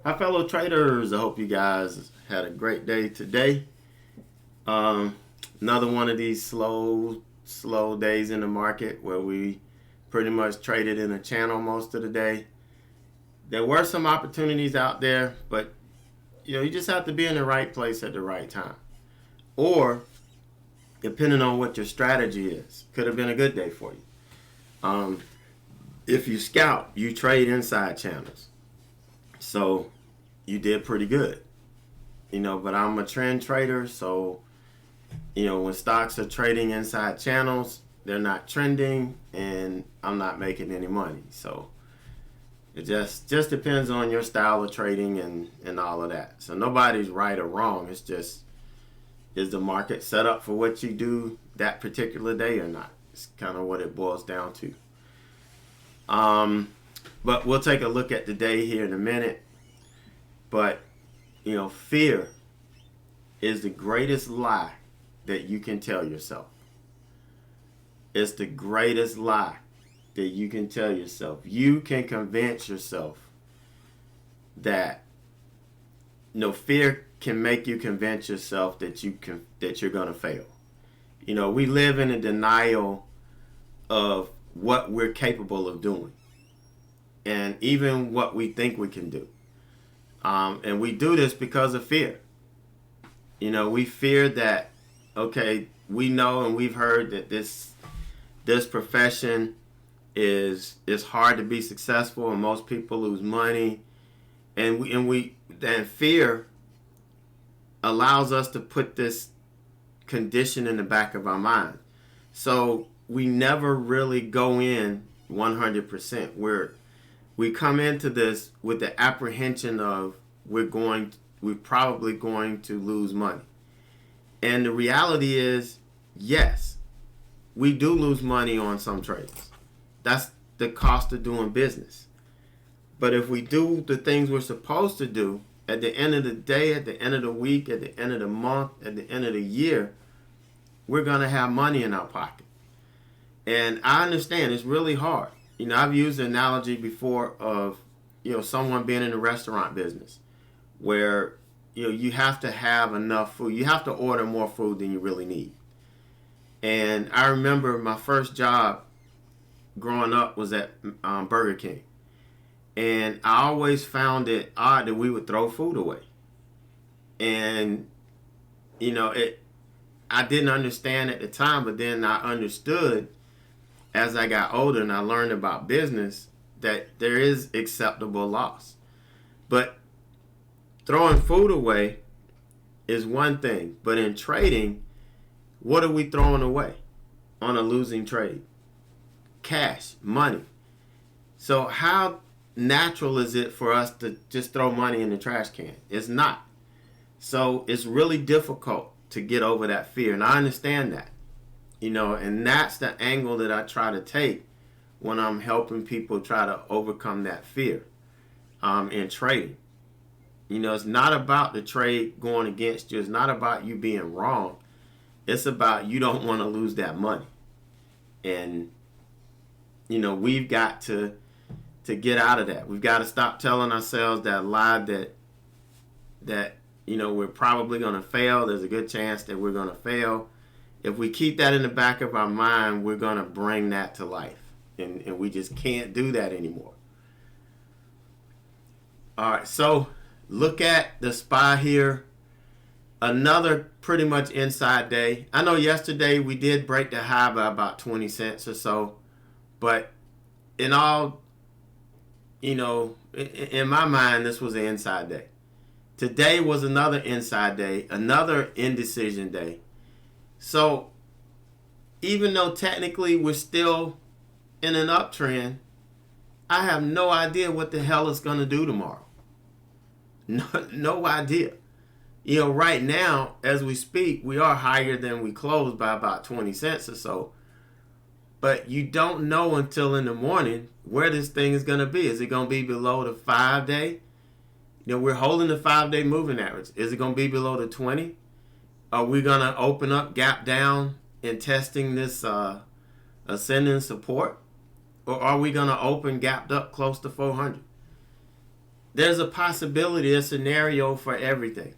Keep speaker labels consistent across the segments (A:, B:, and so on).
A: Hi, fellow traders. I hope you guys had a great day today. Another one of these slow days in the market where we pretty much traded in a channel most of the day. There were some opportunities out there, but you just have to be in the right place at the right time. Or, depending on what your strategy is, could have been a good day for you. If you scout, you trade inside channels. So you did pretty good. But I'm a trend trader, so when stocks are trading inside channels, they're not trending and I'm not making any money. So it just depends on your style of trading and all of that. So nobody's right or wrong. It's just, is the market set up for what you do that particular day or not? It's kind of what it boils down to. But we'll take a look at the day here in a minute. But, fear is the greatest lie that you can tell yourself. It's the greatest lie that you can tell yourself. You can convince yourself that fear can make you convince yourself that you're going to fail. We live in a denial of what we're capable of doing and even what we think we can do. And we do this because of fear. We fear that, okay, we know and we've heard that this profession is hard to be successful and most people lose money. And fear allows us to put this condition in the back of our mind. So we never really go in 100%. We come into this with the apprehension of we're probably going to lose money. And the reality is, yes, we do lose money on some trades. That's the cost of doing business. But if we do the things we're supposed to do, at the end of the day, at the end of the week, at the end of the month, at the end of the year, we're going to have money in our pocket. And I understand it's really hard. I've used the analogy before of, someone being in the restaurant business where, you have to have enough food. You have to order more food than you really need. And I remember my first job growing up was at Burger King. And I always found it odd that we would throw food away. And, I didn't understand at the time, but then I understood as I got older and I learned about business that there is acceptable loss. But throwing food away is one thing. But in trading, what are we throwing away on a losing trade? Cash, money. So how natural is it for us to just throw money in the trash can? It's not. So it's really difficult to get over that fear. And I understand that. And that's the angle that I try to take when I'm helping people try to overcome that fear in trading. It's not about the trade going against you. It's not about you being wrong. It's about you don't want to lose that money. And, we've got to get out of that. We've got to stop telling ourselves that lie that we're probably going to fail. There's a good chance that we're going to fail. If we keep that in the back of our mind, we're going to bring that to life. And we just can't do that anymore. All right, so look at the SPY here. Another pretty much inside day. I know yesterday we did break the high by about 20 cents or so. But in all, in my mind, this was an inside day. Today was another inside day, another indecision day. So even though technically we're still in an uptrend, I have no idea what the hell it's going to do tomorrow. No idea. Right now, as we speak, we are higher than we closed by about 20 cents or so. But you don't know until in the morning where this thing is going to be. Is it going to be below the 5-day? We're holding the 5-day moving average. Is it going to be below the 20? Are we going to open up, gap down, and testing this ascending support? Or are we going to open gapped up close to 400? there's a possibility, a scenario for everything.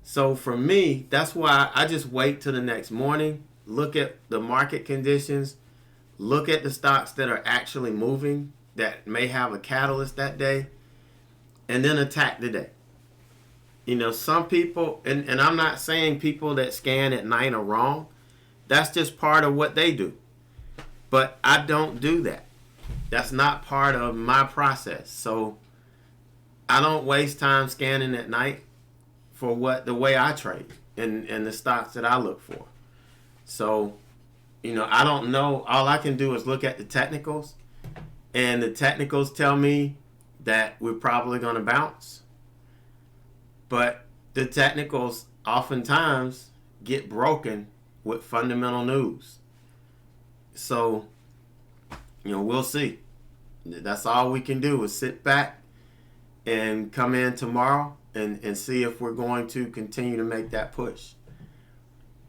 A: So for me, that's why I just wait till the next morning, look at the market conditions, look at the stocks that are actually moving, that may have a catalyst that day, and then attack the day. You know, some people, and I'm not saying people that scan at night are wrong. That's just part of what they do. But I don't do that. That's not part of my process. So I don't waste time scanning at night for the way I trade and the stocks that I look for. So, you know, I don't know. All I can do is look at the technicals, and the technicals tell me that we're probably going to bounce. But the technicals oftentimes get broken with fundamental news. So, you know, we'll see. That's all we can do is sit back and come in tomorrow and see if we're going to continue to make that push.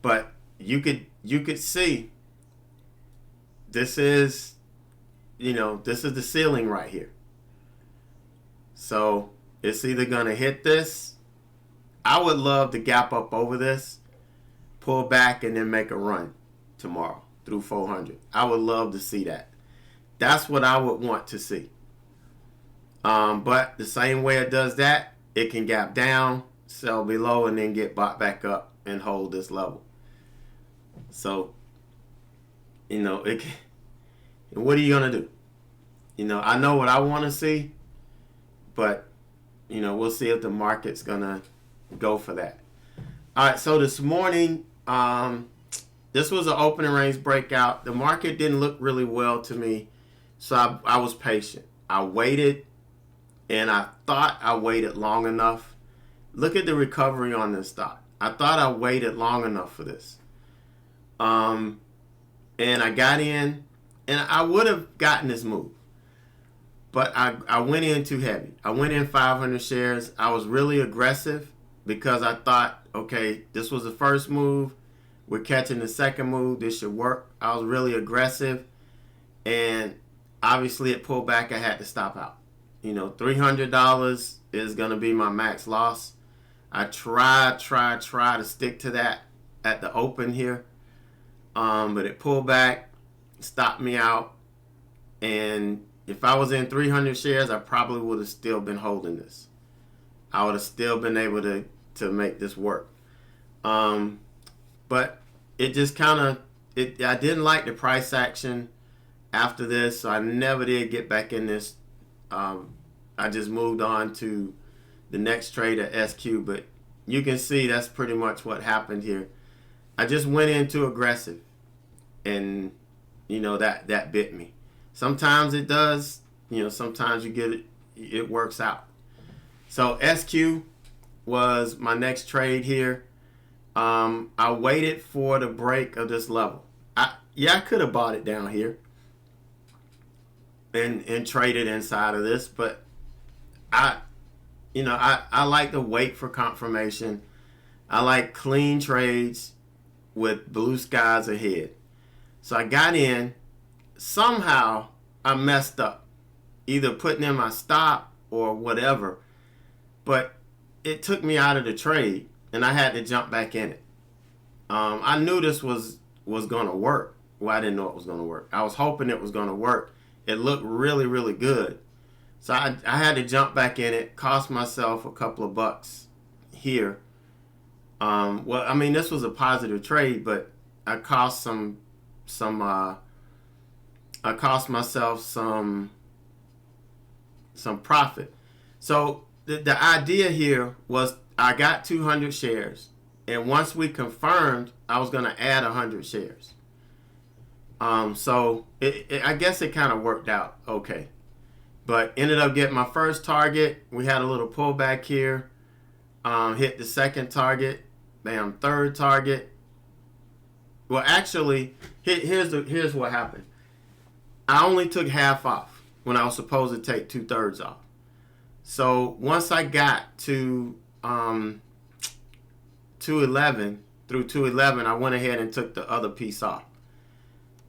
A: But you could see this is, you know, this is the ceiling right here. So it's either going to hit this. I would love to gap up over this, pull back, and then make a run tomorrow through 400. I would love to see that. That's what I would want to see. But the same way it does that, it can gap down, sell below, and then get bought back up and hold this level. So, you know, what are you going to do? You know, I know what I want to see, but, you know, we'll see if the market's going to go for that. All right, so this morning, this was an opening range breakout. The market didn't look really well to me, so I was patient. I waited, and I thought I waited long enough. Look at the recovery on this stock. I thought I waited long enough for this. And I got in, and I would have gotten this move. But I went in too heavy. I went in 500 shares. I was really aggressive because I thought, okay, this was the first move. We're catching the second move. This should work. I was really aggressive. And obviously it pulled back. I had to stop out. You know, $300 is going to be my max loss. I try to stick to that at the open here. But it pulled back, stopped me out. And if I was in 300 shares, I probably would have still been holding this. I would have still been able to make this work. But it just kind of, I didn't like the price action after this, so I never did get back in this. I just moved on to the next trade at SQ, but you can see that's pretty much what happened here. I just went in too aggressive, and, you know, that bit me. Sometimes it does, you know, sometimes you get it works out. So SQ was my next trade here. I waited for the break of this level. I could have bought it down here and traded inside of this, but I like to wait for confirmation. I like clean trades with blue skies ahead. So I got in. Somehow I messed up, either putting in my stop or whatever, but it took me out of the trade and I had to jump back in it. I knew this was going to work. Well, I didn't know it was going to work. I was hoping it was going to work. It looked really, really good. So I had to jump back in it, cost myself a couple of bucks here. Well, I mean, this was a positive trade, but I cost I cost myself some profit. So the idea here was I got 200 shares, and once we confirmed, I was going to add 100 shares. So I guess it kind of worked out okay. But ended up getting my first target. We had a little pullback here. Hit the second target. Bam, third target. Well, actually, here's what happened. I only took half off when I was supposed to take 2/3 off. So once I got to 211, through 211, I went ahead and took the other piece off.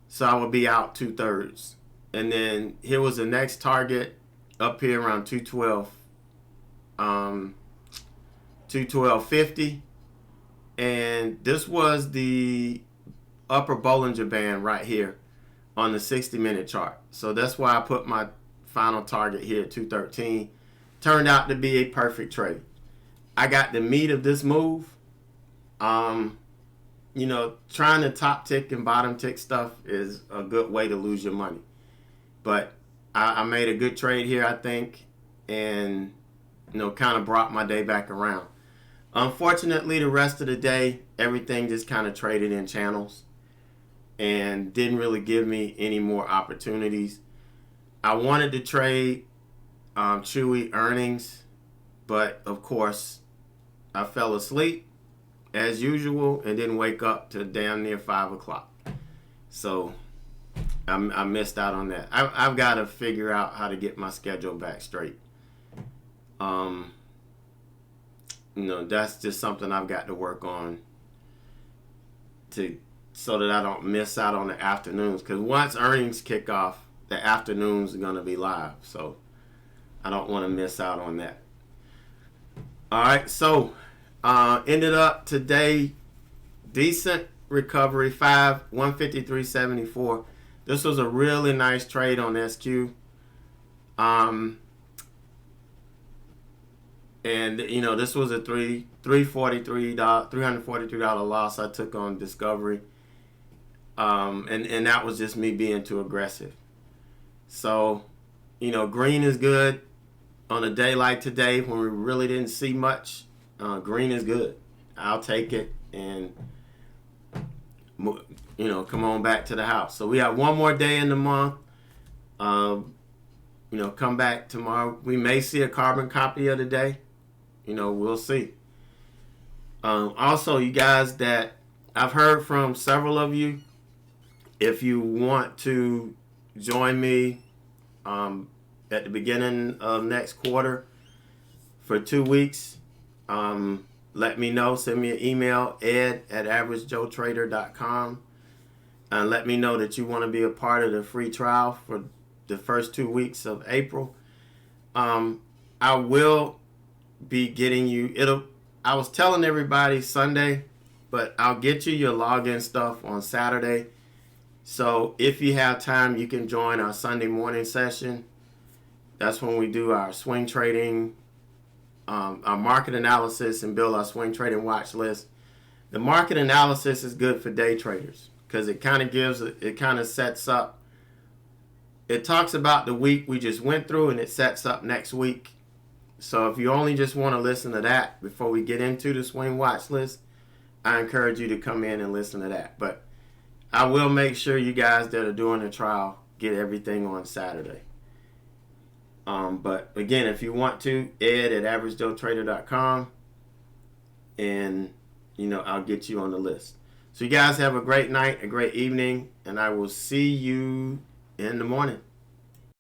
A: So I would be out 2/3. And then here was the next target up here around 212, 212.50, and this was the upper Bollinger Band right here on the 60-minute chart. So that's why I put my final target here at 213. Turned out to be a perfect trade. I got the meat of this move. You know, trying to top tick and bottom tick stuff is a good way to lose your money. But I made a good trade here, I think, and, you know, kind of brought my day back around. Unfortunately, the rest of the day, everything just kind of traded in channels and didn't really give me any more opportunities. I wanted to trade Chewy earnings, but of course, I fell asleep as usual and didn't wake up till damn near 5 o'clock. So I missed out on that. I've got to figure out how to get my schedule back straight. You know, that's just something I've got to work on so that I don't miss out on the afternoons. Because once earnings kick off, the afternoons are going to be live. So I don't want to miss out on that. All right, so ended up today, decent recovery, 153.74. This was a really nice trade on SQ. And, you know, this was a $343 loss I took on Discovery. And that was just me being too aggressive. So, you know, green is good on a day like today when we really didn't see much. Green is good. I'll take it and, you know, come on back to the house. So we have one more day in the month. You know, come back tomorrow. We may see a carbon copy of the day. You know, we'll see. Also, you guys, that I've heard from several of you, if you want to join me at the beginning of next quarter for 2 weeks, let me know. Send me an email, ed@AverageJoeTrader.com, and let me know that you want to be a part of the free trial for the first 2 weeks of April. I will be getting you, I was telling everybody Sunday, but I'll get you your login stuff on Saturday. So if you have time, you can join our Sunday morning session. That's when we do our swing trading, our market analysis, and build our swing trading watch list. The market analysis is good for day traders because it kind of sets up, it talks about the week we just went through, and it sets up next week. So if you only just want to listen to that before we get into the swing watch list, I encourage you to come in and listen to that. But I will make sure you guys that are doing the trial get everything on Saturday. But again, if you want to, ed@AverageJoeTrader.com, and, you know, I'll get you on the list. So you guys have a great night, a great evening, and I will see you in the morning.